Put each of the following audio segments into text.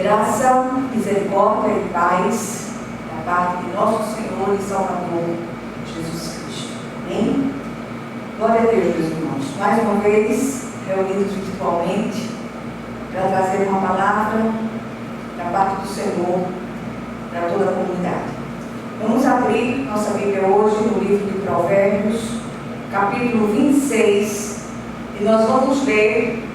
Graça, misericórdia e paz da parte de nosso Senhor e Salvador Jesus Cristo. Amém? Glória a Deus, meus irmãos. Mais uma vez, reunidos virtualmente, para trazer uma palavra da parte do Senhor para toda a comunidade. Vamos abrir nossa Bíblia hoje no livro de Provérbios, capítulo 26, e nós vamos ler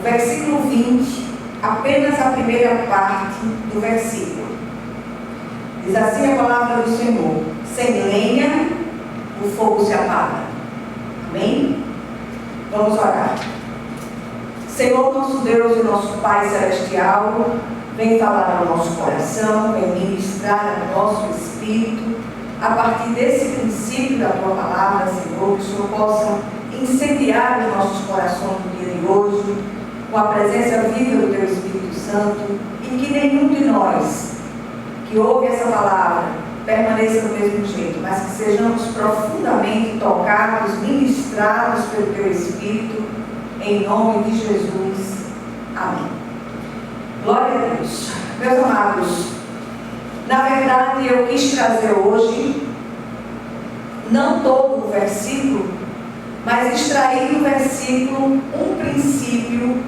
o versículo 20, apenas a primeira parte do versículo. Diz assim a palavra do Senhor: sem lenha o fogo se apaga. Amém? Vamos orar. Senhor, nosso Deus e nosso Pai Celestial, vem falar ao nosso coração, vem ministrar ao nosso espírito, a partir desse princípio da Tua palavra, Senhor, que o Senhor possa incendiar os nossos corações no dia de hoje, com a presença viva do Teu Espírito Santo, e que nenhum de nós que ouve essa palavra permaneça do mesmo jeito, mas que sejamos profundamente tocados, ministrados pelo Teu Espírito, em nome de Jesus. Amém. Glória a Deus. Meus amados, na verdade eu quis trazer hoje, não todo o versículo, mas extrair do versículo um princípio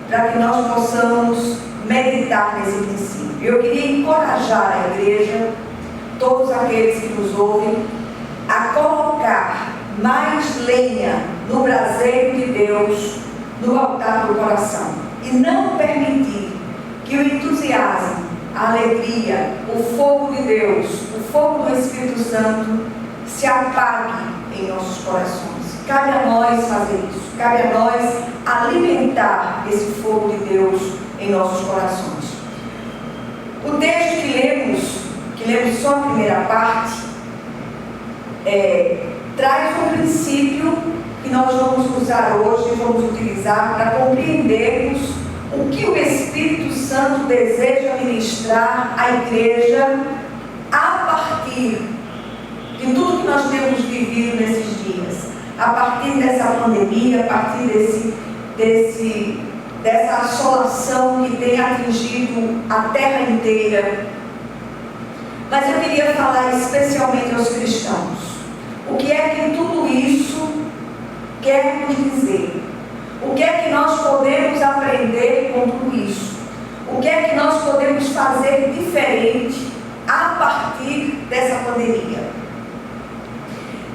para que nós possamos meditar nesse princípio. Eu queria encorajar a igreja, todos aqueles que nos ouvem, a colocar mais lenha no braseiro de Deus, no altar do coração, e não permitir que o entusiasmo, a alegria, o fogo de Deus, o fogo do Espírito Santo se apague em nossos corações. Cabe a nós fazer isso, cabe a nós alimentar esse fogo de Deus em nossos corações. O texto que lemos só a primeira parte, traz um princípio que nós vamos usar hoje, vamos utilizar para compreendermos o que o Espírito Santo deseja ministrar à igreja a partir de tudo que nós temos vivido nesses dias, a partir dessa pandemia, a partir dessa assolação que tem atingido a terra inteira. Mas eu queria falar especialmente aos cristãos. O que é que tudo isso quer nos dizer? O que é que nós podemos aprender com tudo isso? O que é que nós podemos fazer diferente a partir dessa pandemia?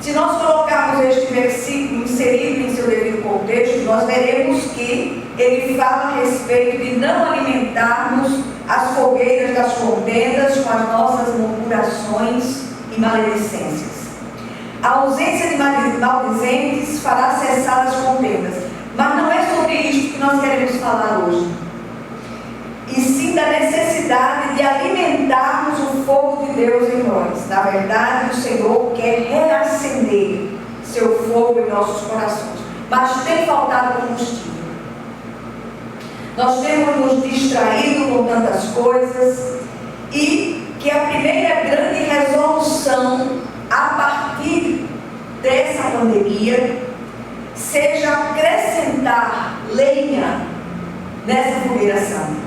Se nós colocarmos este versículo inserido em seu devido contexto, nós veremos que ele fala a respeito de não alimentarmos as fogueiras das contendas com as nossas murmurações e maledicências. A ausência de maldizentes fará cessar as contendas. Mas não é sobre isso que nós queremos falar hoje, e sim da necessidade de alimentarmos o fogo de Deus em nós. Na verdade, o Senhor quer reacender seu fogo em nossos corações, mas tem faltado combustível. Nós temos nos distraído com tantas coisas, e que a primeira grande resolução a partir dessa pandemia seja acrescentar lenha nessa fogueira santa.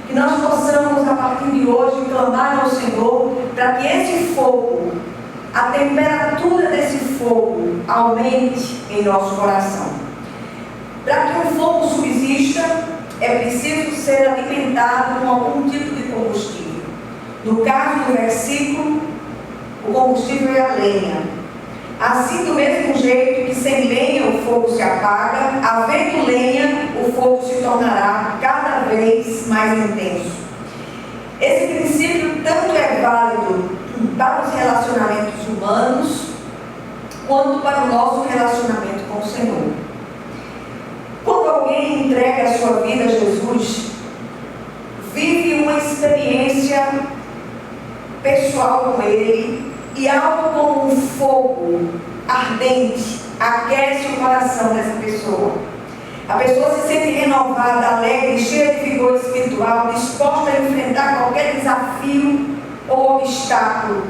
Que nós possamos, a partir de hoje, clamar ao Senhor para que esse fogo, a temperatura desse fogo, aumente em nosso coração. Para que o fogo subsista, é preciso ser alimentado com algum tipo de combustível. No caso do versículo, o combustível é a lenha. Assim, do mesmo jeito que sem lenha o fogo se apaga, havendo lenha, o fogo se tornará cada vez mais intenso. Esse princípio tanto é válido para os relacionamentos humanos, quanto para o nosso relacionamento com o Senhor. Quando alguém entrega a sua vida a Jesus, vive uma experiência pessoal com Ele, e algo como um fogo ardente aquece o coração dessa pessoa. A pessoa se sente renovada, alegre, cheia de vigor espiritual, disposta a enfrentar qualquer desafio ou obstáculo.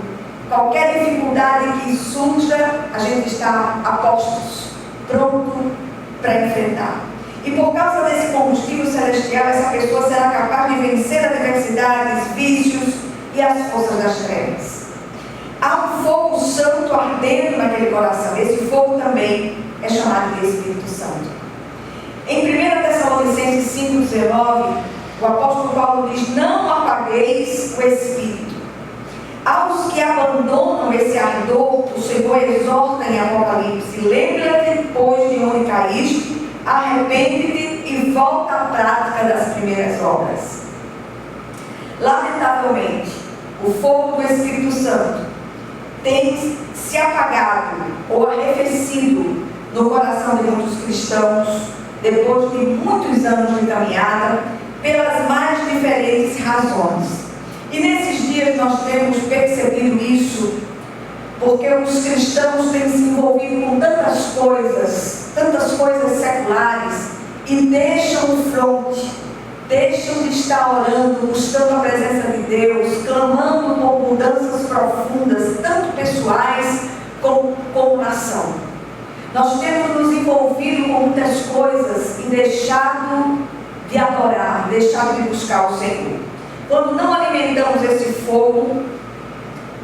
Qualquer dificuldade que surja, a gente está a postos, pronto para enfrentar. E por causa desse combustível celestial, essa pessoa será capaz de vencer adversidades, vícios e as forças das trevas. Há um fogo santo ardendo naquele coração. Esse fogo também é chamado de Espírito Santo. Em 1 Tessalonicenses 5,19, o apóstolo Paulo diz: não apagueis o Espírito. Aos que abandonam esse ardor, o Senhor exorta em Apocalipse: lembra-te, pois, de onde caíste, arrepende-te e volta à prática das primeiras obras. Lamentavelmente, o fogo do Espírito Santo tem se apagado ou arrefecido no coração de muitos cristãos, depois de muitos anos de caminhada, pelas mais diferentes razões. E nesses dias nós temos percebido isso, porque os cristãos têm se envolvido com tantas coisas seculares, e deixam o fronte, deixam de estar orando, buscando a presença de Deus, clamando por mudanças profundas, tanto pessoais como nação. Nós temos nos envolvido com muitas coisas e deixado de adorar, deixado de buscar o Senhor. Quando não alimentamos esse fogo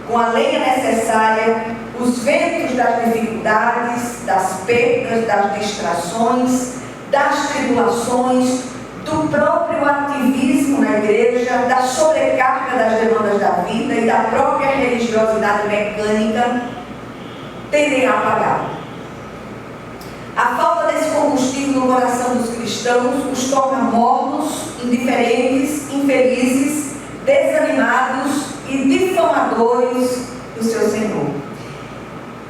com a lenha necessária, os ventos das dificuldades, das perdas, das distrações, das tribulações, do próprio ativismo na igreja, da sobrecarga das demandas da vida e da própria religiosidade mecânica, tendem a apagar. A falta desse combustível no coração dos cristãos os torna mornos, indiferentes, infelizes, desanimados e difamadores do seu Senhor.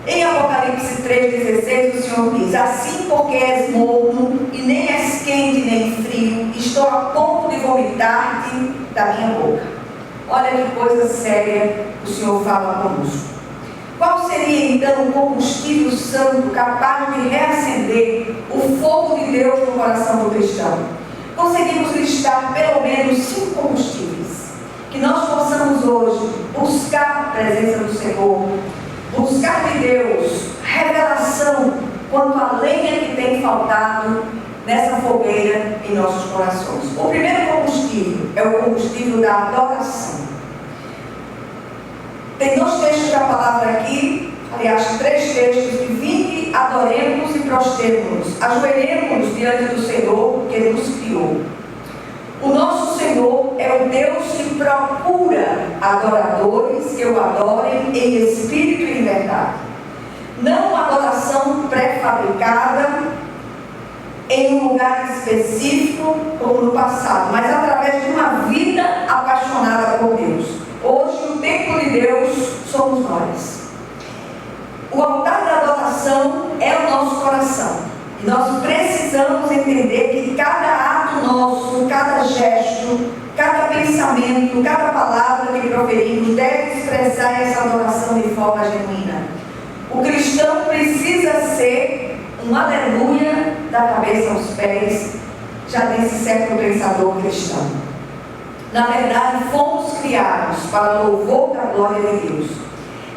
Em Apocalipse 3,16, o Senhor diz: assim porque és morno, e nem és quente nem frio, estou a ponto de vomitar-te da minha boca. Olha que coisa séria o Senhor fala conosco. Qual seria então o combustível santo capaz de reacender o fogo de Deus no coração do cristão? Conseguimos listar pelo menos 5 combustíveis. Que nós possamos hoje buscar a presença do Senhor, buscar de Deus revelação quanto à lenha que tem faltado nessa fogueira em nossos corações. O primeiro combustível é o combustível da adoração. Tem 2 textos da palavra aqui, aliás, 3 textos: de vinde, adoremos e prostremos-nos, ajoelhemos diante do Senhor que nos criou. O nosso Senhor é o Deus que procura adoradores que o adorem em espírito e em verdade. Não adoração pré-fabricada em um lugar específico como no passado, mas através de uma vida apaixonada por Deus. Hoje o templo de Deus somos nós. O altar da adoração é o nosso coração. E nós precisamos entender que cada ato nosso, cada gesto, cada pensamento, cada palavra que proferimos deve expressar essa adoração de forma genuína. O cristão precisa ser um aleluia da cabeça aos pés, já desse certo pensador cristão. Na verdade, fomos criados para louvor da glória de Deus.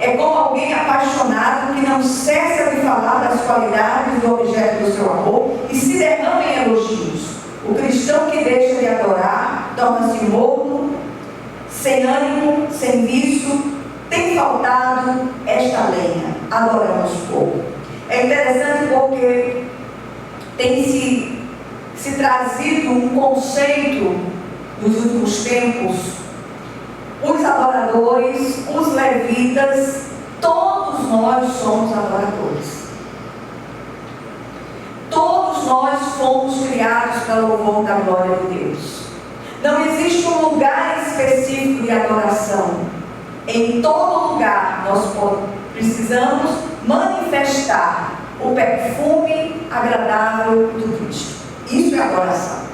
É como alguém apaixonado que não cessa de falar das qualidades do objeto do seu amor e se derrama em elogios. O cristão que deixa de adorar torna-se morno, sem ânimo, sem vício. Tem faltado esta lenha. Adoramos pouco. É interessante porque tem se trazido um conceito nos últimos tempos. Os adoradores, os levitas, todos nós somos adoradores. Todos nós fomos criados para o louvor da glória de Deus. Não existe um lugar específico de adoração. Em todo lugar nós precisamos manifestar o perfume agradável do Cristo. Isso é adoração.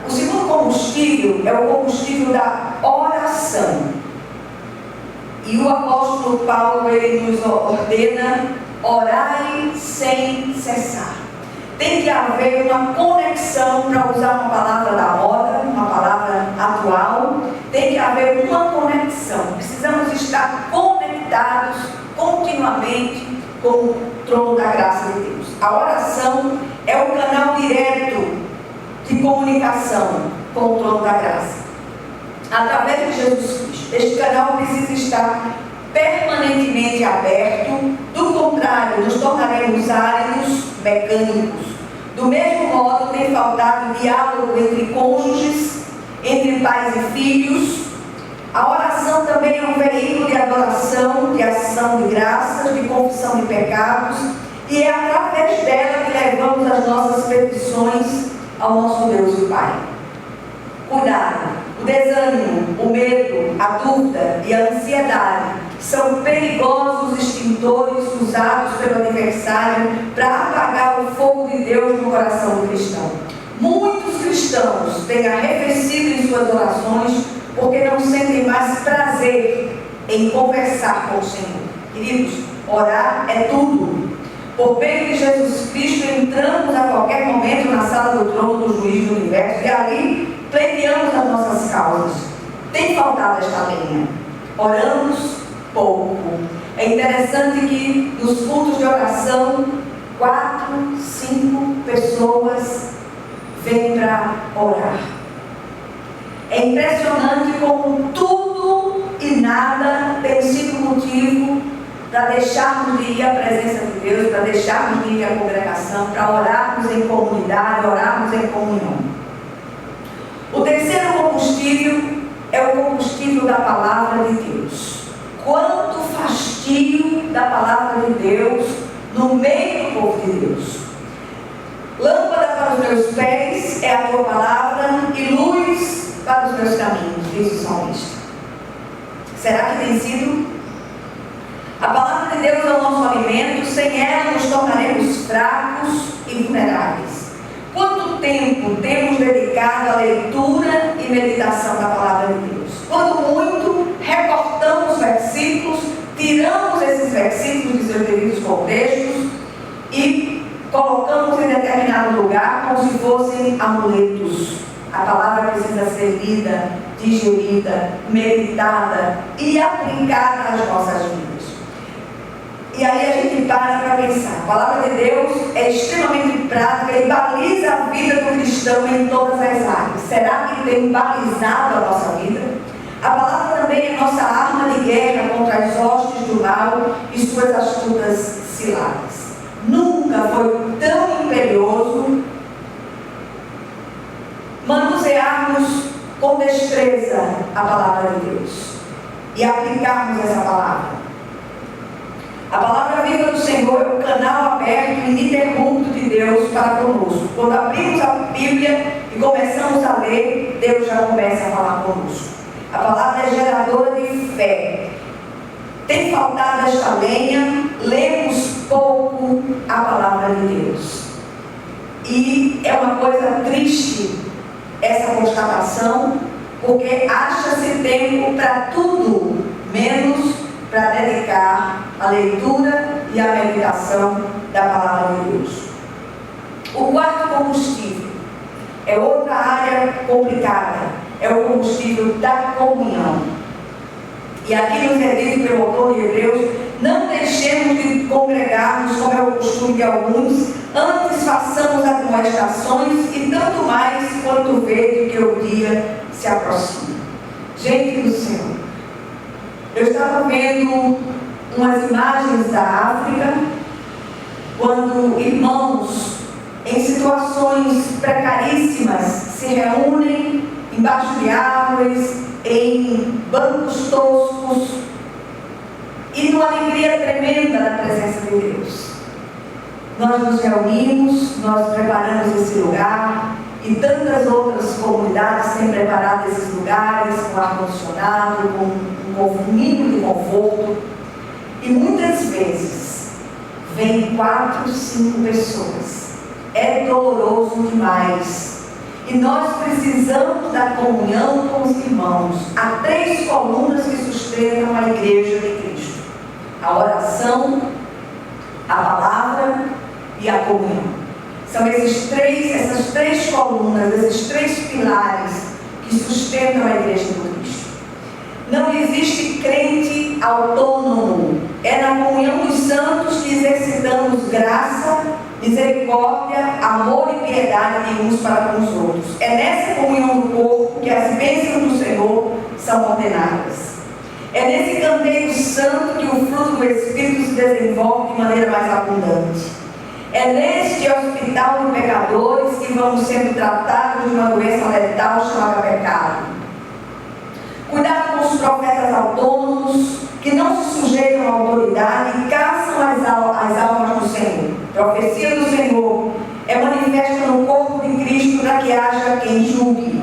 O segundo combustível é o combustível da oração. E o apóstolo Paulo, ele nos ordena: orai sem cessar. Tem que haver uma conexão, para usar uma palavra da moda, uma palavra atual. Tem que haver uma conexão. Precisamos estar conectados continuamente com o trono da graça de Deus. A oração é o canal direto de comunicação com o trono da graça, através de Jesus Cristo. Este canal precisa estar permanentemente aberto, do contrário, nos tornaremos áridos, mecânicos. Do mesmo modo, tem faltado diálogo entre cônjuges, entre pais e filhos. A oração também é um veículo de adoração, de ação de graças, de confissão de pecados, e é através dela que levamos as nossas petições ao nosso Deus e Pai. Cuidado! O desânimo, o medo, a dúvida e a ansiedade são perigosos extintores usados pelo adversário para apagar o fogo de Deus no coração do cristão. Muitos cristãos têm arrefecido em suas orações porque não sentem mais prazer em conversar com o Senhor. Queridos, orar é tudo. Por meio de Jesus Cristo, entramos a qualquer momento na sala do trono do juiz do universo e ali pleiteamos as nossas causas. Tem faltado esta linha. Oramos pouco. É interessante que nos cultos de oração, 4, 5 pessoas vêm para orar. É impressionante como tudo e nada tem sido motivo para deixarmos de ir à presença de Deus, para deixarmos de ir à congregação, para orarmos em comunidade, orarmos em comunhão. O terceiro combustível é o combustível da palavra de Deus. Quanto fastio da palavra de Deus no meio do povo de Deus. Lâmpada para os meus pés é a tua palavra e luz para os meus caminhos, diz o salmista. Será que tem sido? A palavra de Deus é o nosso alimento, sem ela nos tornaremos fracos e vulneráveis. Quanto tempo temos dedicado à leitura e meditação da palavra de Deus? Quando muito, recortamos versículos, tiramos esses versículos de seus devidos contextos e colocamos em determinado lugar como se fossem amuletos. A palavra precisa ser lida, digerida, meditada e aplicada nas nossas vidas. E aí a gente para pensar. A palavra de Deus é extremamente prática e baliza a vida do cristão em todas as áreas. Será que tem balizado a nossa vida? A palavra também é nossa arma de guerra contra as hostes do mal e suas astutas ciladas. Nunca foi tão imperioso manusearmos com destreza a palavra de Deus e aplicarmos essa palavra. A palavra viva do Senhor é o canal aberto e ininterrupto de Deus para conosco. Quando abrimos a Bíblia e começamos a ler, Deus já começa a falar conosco. A palavra é geradora de fé. Tem faltado esta lenha, lemos pouco a palavra de Deus. E é uma coisa triste essa constatação, porque acha-se tempo para tudo, menos para dedicar a leitura e a meditação da palavra de Deus. O quarto combustível é outra área complicada, é o combustível da comunhão. E aqui nos é dito pelo autor de Hebreus: não deixemos de congregar-nos como é o costume de alguns, antes façamos admoestações e tanto mais quando vejo que o dia se aproxima. Gente do Senhor, eu estava vendo umas imagens da África, quando irmãos em situações precaríssimas se reúnem embaixo de árvores, em bancos toscos e numa alegria tremenda na presença de Deus. Nós nos reunimos, nós preparamos esse lugar e tantas outras comunidades têm preparado esses lugares com ar-condicionado, com um mínimo de conforto, e muitas vezes vem 4, 5 pessoas. É doloroso demais. E nós precisamos da comunhão com os irmãos. Há 3 colunas que sustentam a igreja de Cristo: a oração, a palavra e a comunhão. São essas três colunas, esses 3 pilares que sustentam a igreja de Cristo. Não existe crente autônomo. É na comunhão dos santos que exercitamos graça misericórdia, amor e piedade de uns para com os outros. É nessa comunhão do corpo que as bênçãos do Senhor são ordenadas. É nesse canteiro santo que o fruto do Espírito se desenvolve de maneira mais abundante. É neste hospital de pecadores que vamos sendo tratados de uma doença letal chamada pecado. Cuidado com os profetas autônomos que não se sujeitam à autoridade e caçam as almas do Senhor. A profecia do Senhor é manifesta no corpo de Cristo para que haja quem julgue.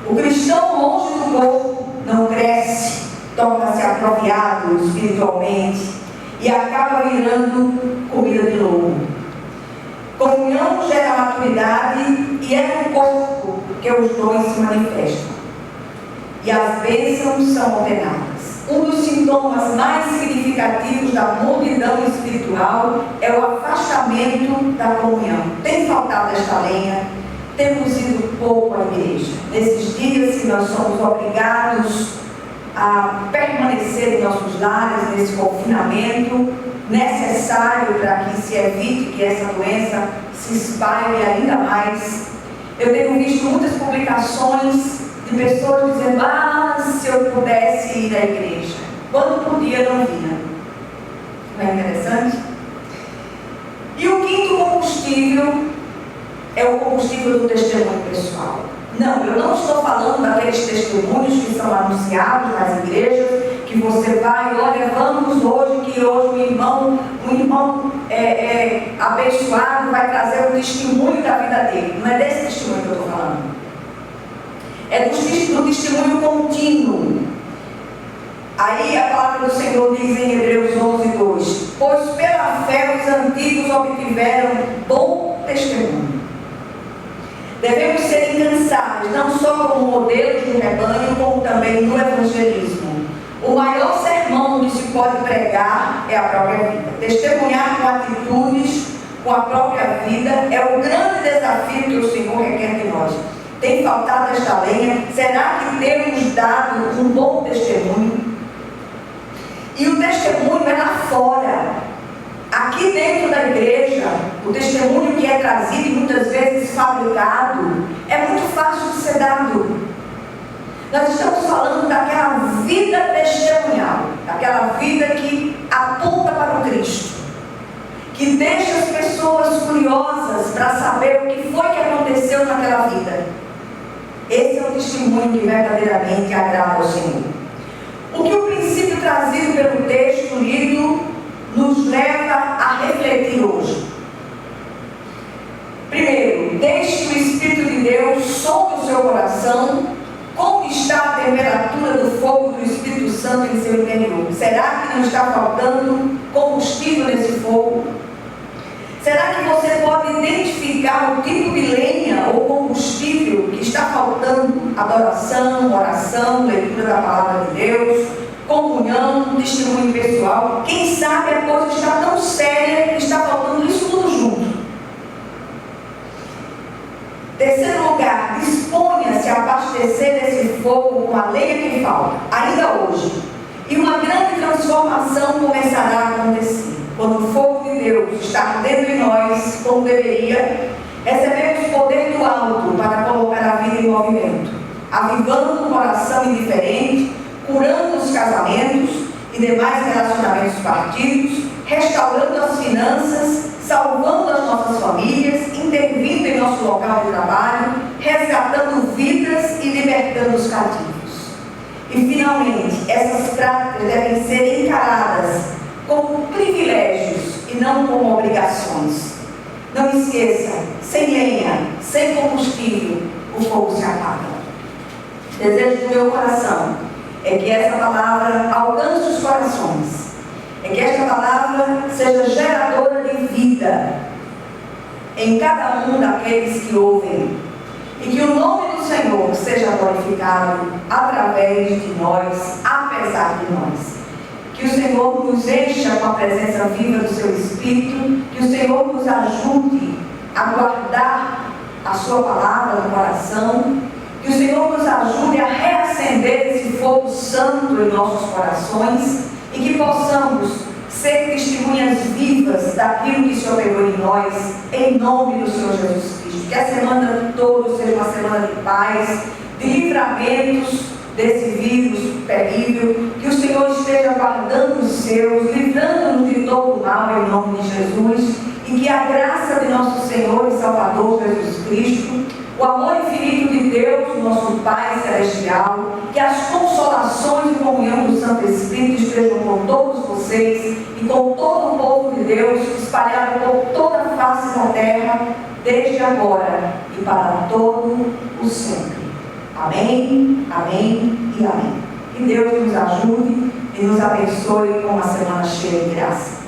O cristão longe do corpo não cresce, torna-se atrofiado espiritualmente e acaba virando comida de lobo. Comunhão gera maturidade e é no corpo que os dois se manifestam. E as bênçãos são ordenadas. Um dos sintomas mais significativos da multidão espiritual é o afastamento da comunhão. Tem faltado esta lenha, temos ido pouco à igreja. Nesses dias que nós somos obrigados a permanecer em nossos lares, nesse confinamento necessário para que se evite que essa doença se espalhe ainda mais. Eu tenho visto muitas publicações de pessoas dizendo: se eu pudesse ir à igreja, quando podia não vinha. Não é interessante? E o quinto combustível é o combustível do testemunho pessoal. Não, eu não estou falando daqueles testemunhos que são anunciados nas igrejas, que você vai, olha, vamos hoje, que hoje um irmão abençoado vai trazer o testemunho da vida dele. Não é desse testemunho que eu estou falando. É do testemunho contínuo. Aí a palavra do Senhor diz em Hebreus 11:2: pois pela fé os antigos obtiveram bom testemunho. Devemos ser incansáveis, não só como modelos do rebanho, como também no evangelismo. O maior sermão que se pode pregar é a própria vida. Testemunhar com atitudes, com a própria vida, é o grande desafio que o Senhor requer de nós. Tem faltado esta lenha? Será que temos dado um bom testemunho? E o testemunho é lá fora. Aqui dentro da igreja, o testemunho que é trazido e muitas vezes fabricado, é muito fácil de ser dado. Nós estamos falando daquela vida testemunhal, daquela vida que aponta para o Cristo, que deixa as pessoas curiosas para saber o que foi que aconteceu naquela vida. Esse é o testemunho que verdadeiramente agrada ao Senhor. O que o princípio trazido pelo texto lido nos leva a refletir hoje? Primeiro, deixe que o Espírito de Deus sonde o seu coração. Como está a temperatura do fogo do Espírito Santo em seu interior? Será que não está faltando combustível nesse fogo? Será que você pode identificar o tipo de lenha ou combustível que está faltando? Adoração, oração, leitura da palavra de Deus, comunhão, testemunho pessoal. Quem sabe a coisa está tão séria que está faltando isso tudo junto. Terceiro lugar, disponha-se a abastecer esse fogo com a lenha que falta, ainda hoje. E uma grande transformação começará a acontecer. Quando o fogo de Deus está ardendo em nós, como deveria, recebemos poder do alto para colocar a vida em movimento, avivando o coração indiferente, curando os casamentos e demais relacionamentos partidos, restaurando as finanças, salvando as nossas famílias, intervindo em nosso local de trabalho, resgatando vidas e libertando os cativos. E finalmente, essas práticas devem ser encaradas como privilégios e não como obrigações. Não esqueça, sem lenha, sem combustível, o fogo se apaga. Desejo do meu coração é que essa palavra alcance os corações, é que esta palavra seja geradora de vida em cada um daqueles que ouvem, e que o nome do Senhor seja glorificado através de nós, apesar de nós. Que o Senhor nos encha com a presença viva do seu Espírito, que o Senhor nos ajude a guardar a sua palavra no coração, que o Senhor nos ajude a reacender esse fogo santo em nossos corações e que possamos ser testemunhas vivas daquilo que se operou em nós, em nome do Senhor Jesus Cristo. Que a semana toda seja uma semana de paz, de livramentos desse vírus terrível, que o Senhor esteja guardando os seus, livrando-nos de todo o mal em nome de Jesus, e que a graça de nosso Senhor e Salvador Jesus Cristo, o amor infinito de Deus, nosso Pai Celestial, que as consolações e comunhão do Santo Espírito estejam com todos vocês e com todo o povo de Deus, espalhado por toda a face da terra, desde agora e para todo o sempre. Amém, amém e amém. Que Deus nos ajude e nos abençoe com uma semana cheia de graça.